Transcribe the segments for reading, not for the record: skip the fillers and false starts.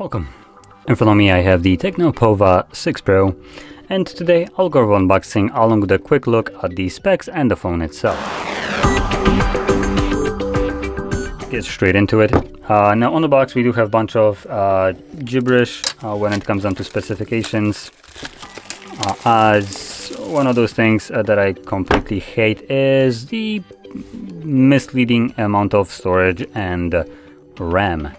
Welcome. In front of me I have the TECNO Pova 6 Pro, and today I'll go over unboxing along with a quick look at the specs and the phone itself. Get straight into it. Now on the box we do have a bunch of gibberish when it comes down to specifications. As one of those things that I completely hate is the misleading amount of storage and RAM.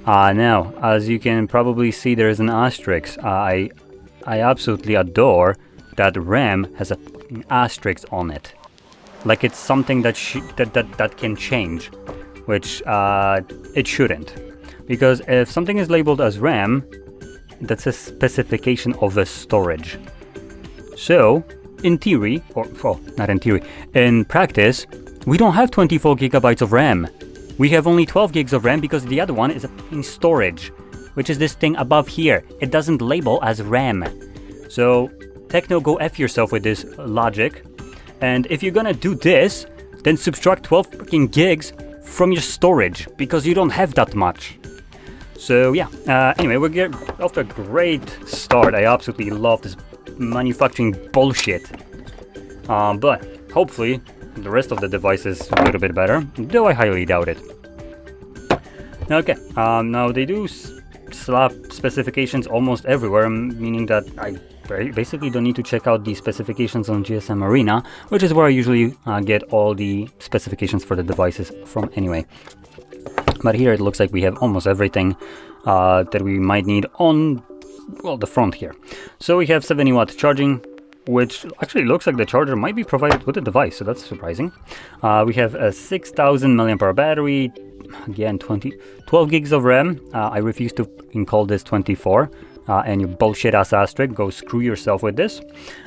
Now, as you can probably see, there is an asterisk. I absolutely adore that RAM has an asterisk on it. Like it's something that that can change, which it shouldn't. Because if something is labeled as RAM, that's a specification of the storage. So, in theory, or well, not in theory, in practice, we don't have 24 gigabytes of RAM. We have only 12 gigs of RAM because the other one is in storage, which is this thing above here. It doesn't label as RAM. So, TECNO, go F yourself with this logic. And if you're gonna do this, then subtract 12 freaking gigs from your storage, because you don't have that much. So yeah, anyway, we're getting off to a great start. I absolutely love this manufacturing bullshit. But hopefully the rest of the device is a little bit better, though I highly doubt it. Okay, now they do slap specifications almost everywhere, meaning that I basically don't need to check out the specifications on GSM Arena, which is where I usually get all the specifications for the devices from anyway. But here it looks like we have almost everything that we might need on, well, the front here. So we have 70 watt charging, which actually looks like the charger might be provided with the device, so that's surprising. We have a 6000 mAh battery, again 12 gigs of RAM. I refuse to call this 24, and you bullshit ass asterisk, go screw yourself with this.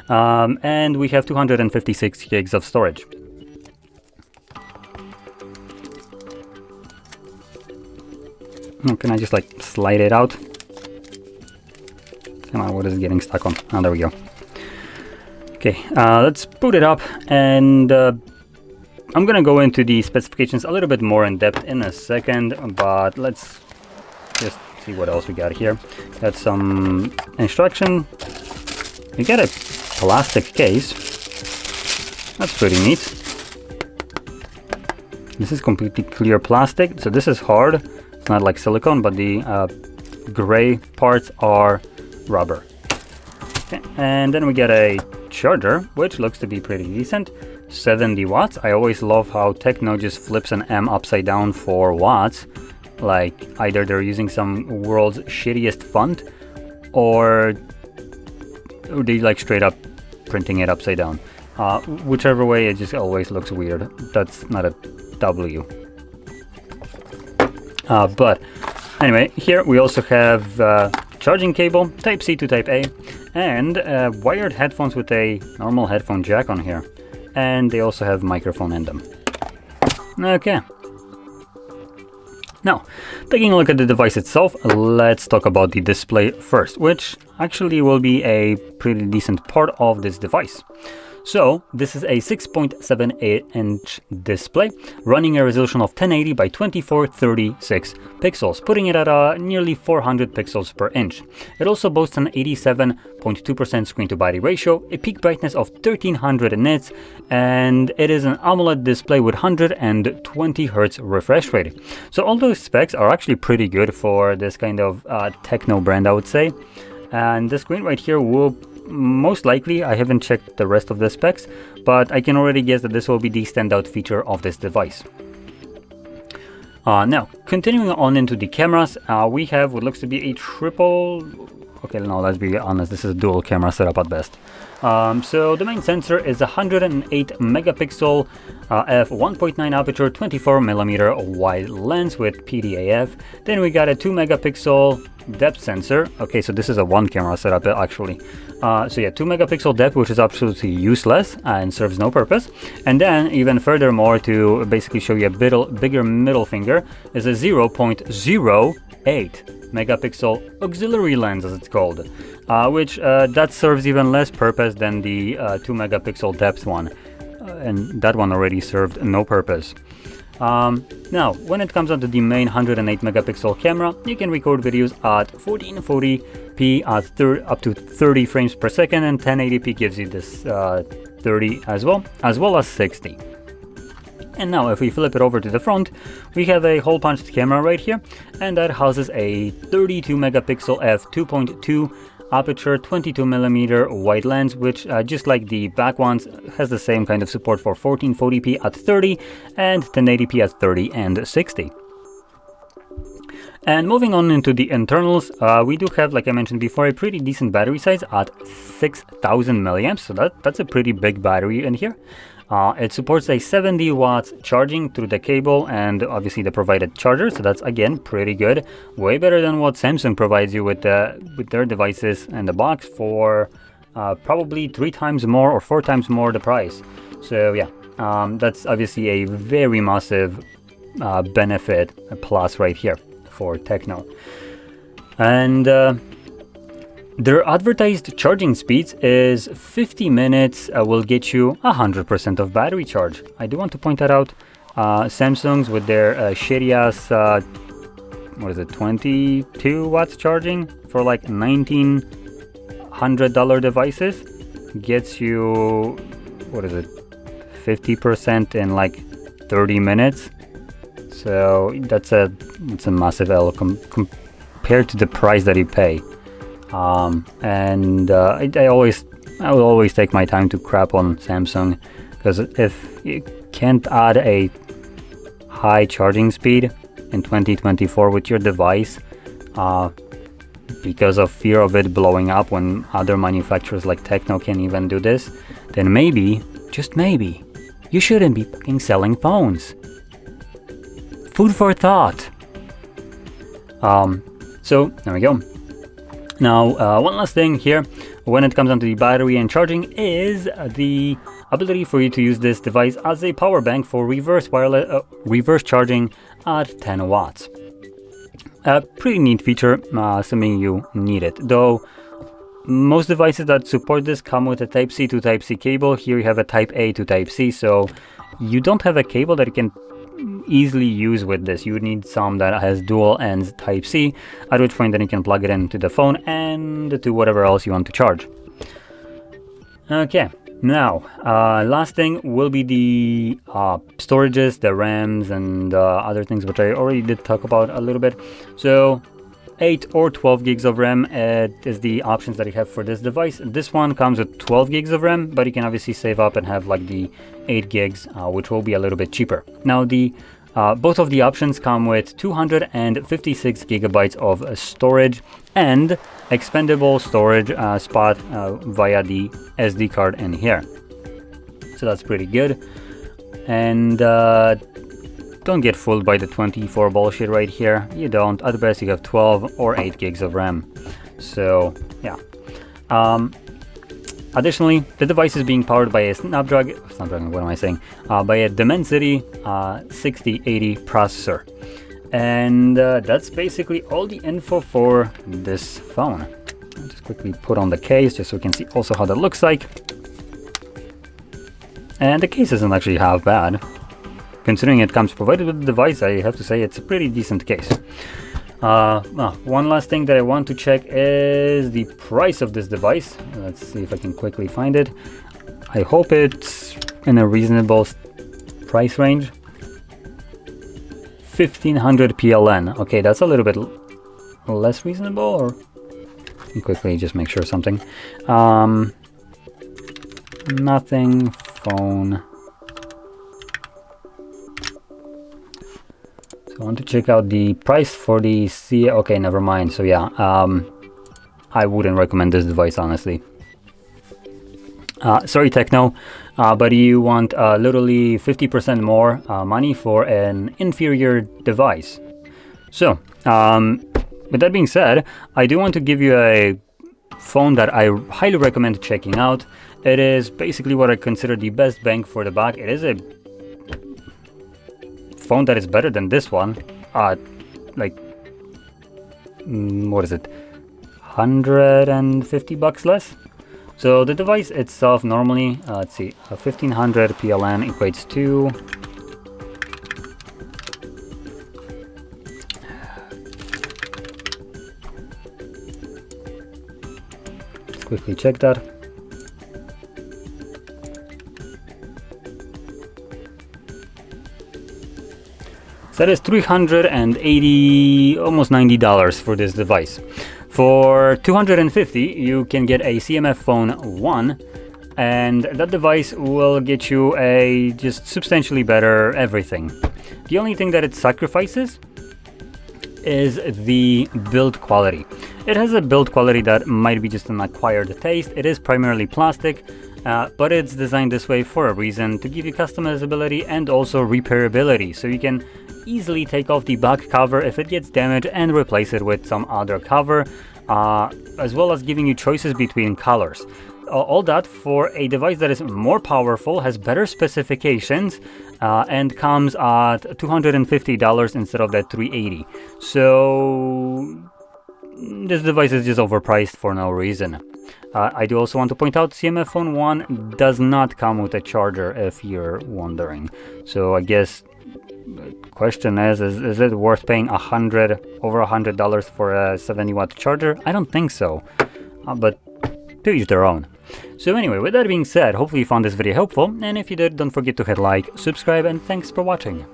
And we have 256 gigs of storage. Oh, can I just like slide it out? Come on, what is it getting stuck on? Oh, there we go. Okay, let's boot it up, and I'm gonna go into the specifications a little bit more in depth in a second, but let's just see what else we got here. Got some instruction. We got a plastic case. That's pretty neat. This is completely clear plastic, so this is hard. It's not like silicone, but the gray parts are rubber. Okay, and then we get a charger, which looks to be pretty decent. 70 watts. I always love how TECNO just flips an M upside down for watts. Like either they're using some world's shittiest font, or they like straight up printing it upside down. Whichever way, it just always looks weird. That's not a W. But anyway, here we also have charging cable, type C to type A, and wired headphones with a normal headphone jack on here. And they also have microphone in them. Okay. Now, taking a look at the device itself, let's talk about the display first, which actually will be a pretty decent part of this device. So, this is a 6.78-inch display, running a resolution of 1080 by 2436 pixels, putting it at nearly 400 pixels per inch. It also boasts an 87.2% screen-to-body ratio, a peak brightness of 1300 nits, and it is an AMOLED display with 120 Hz refresh rate. So all those specs are actually pretty good for this kind of TECNO brand, I would say. And the screen right here will most likely, I haven't checked the rest of the specs, but I can already guess that this will be the standout feature of this device. Now, continuing on into the cameras, we have what looks to be a triple... Okay, no, let's be honest, this is a dual camera setup at best. So the main sensor is a 108 megapixel f1.9 aperture 24mm wide lens with PDAF. Then we got a 2 megapixel depth sensor. Okay, so this is a one camera setup actually. So yeah, 2 megapixel depth, which is absolutely useless and serves no purpose. And then even furthermore, to basically show you a bigger middle finger, is a 0.08 megapixel auxiliary lens, as it's called, which that serves even less purpose than the 2 megapixel depth one, and that one already served no purpose. Now, when it comes on to the main 108 megapixel camera, you can record videos at 1440p at up to 30 frames per second, and 1080p gives you this 30 as well as 60. And now if we flip it over to the front, we have a hole punched camera right here, and that houses a 32 megapixel f2.2 aperture 22mm wide lens, which just like the back ones has the same kind of support for 1440p at 30 and 1080p at 30 and 60. And moving on into the internals, we do have, like I mentioned before, a pretty decent battery size at 6000 milliamps, so that's a pretty big battery in here. It supports a 70 watts charging through the cable and obviously the provided charger, so that's again pretty good. Way better than what Samsung provides you with their devices and the box for probably 3 times more or 4 times more the price. So yeah, that's obviously a very massive benefit, a plus right here for TECNO. And their advertised charging speeds is 50 minutes will get you 100% of battery charge. I do want to point that out. Samsung's with their shitty ass, what is it, 22 watts charging for like $1,900 devices gets you, what is it, 50% in like 30 minutes. So it's a massive L compared to the price that you pay. I will always take my time to crap on Samsung, because if you can't add a high charging speed in 2024 with your device because of fear of it blowing up when other manufacturers like TECNO can't even do this, then maybe, just maybe, you shouldn't be fucking selling phones. Food for thought. So there we go. Now, one last thing here, when it comes down to the battery and charging, is the ability for you to use this device as a power bank for reverse charging at 10 watts. A pretty neat feature, assuming you need it. Though, most devices that support this come with a Type-C to Type-C cable. Here you have a Type-A to Type-C, so you don't have a cable that you can easily use with this. You would need some that has dual ends Type-C, at which point then you can plug it into the phone and to whatever else you want to charge. Okay, now last thing will be the storages, the RAMs and other things which I already did talk about a little bit. So 8 or 12 gigs of RAM is the options that you have for this device. This one comes with 12 gigs of RAM, but you can obviously save up and have like the 8 gigs, which will be a little bit cheaper. Now the both of the options come with 256 gigabytes of storage and expandable storage spot via the SD card in here. So that's pretty good. And don't get fooled by the 24 bullshit right here. You don't. At best you have 12 or 8 gigs of RAM. So yeah. Additionally, the device is being powered by a Snapdragon, what am I saying? By a Dimensity 6080 processor. And that's basically all the info for this phone. I'll just quickly put on the case just so we can see also how that looks like. And the case isn't actually half bad. Considering it comes provided with the device, I have to say it's a pretty decent case. One last thing that I want to check is the price of this device. Let's see if I can quickly find it. I hope it's in a reasonable price range. 1500 PLN. Okay, that's a little bit less reasonable, or let me quickly just make sure something. Nothing, phone. I want to check out the price for the okay, never mind. So yeah, I wouldn't recommend this device, honestly. Sorry, TECNO, but you want literally 50% more money for an inferior device. So, with that being said, I do want to give you a phone that I highly recommend checking out. It is basically what I consider the best bang for the buck. It is a phone that is better than this one, like what is it, 150 bucks less. So the device itself normally, let's see, 1500 PLN equates to quickly check that. So that is $380, almost $90 for this device. For $250, you can get a CMF Phone 1, and that device will get you a just substantially better everything. The only thing that it sacrifices is the build quality. It has a build quality that might be just an acquired taste. It is primarily plastic, but it's designed this way for a reason, to give you customizability and also repairability, so you can easily take off the back cover if it gets damaged and replace it with some other cover, as well as giving you choices between colors. All that for a device that is more powerful, has better specifications, and comes at $250 instead of that $380. So this device is just overpriced for no reason. I do also want to point out CMF Phone 1 does not come with a charger, if you're wondering. So I guess the question is it worth paying over $100 for a 70-watt charger? I don't think so, but to each their own. So anyway, with that being said, hopefully you found this video helpful, and if you did, don't forget to hit like, subscribe, and thanks for watching.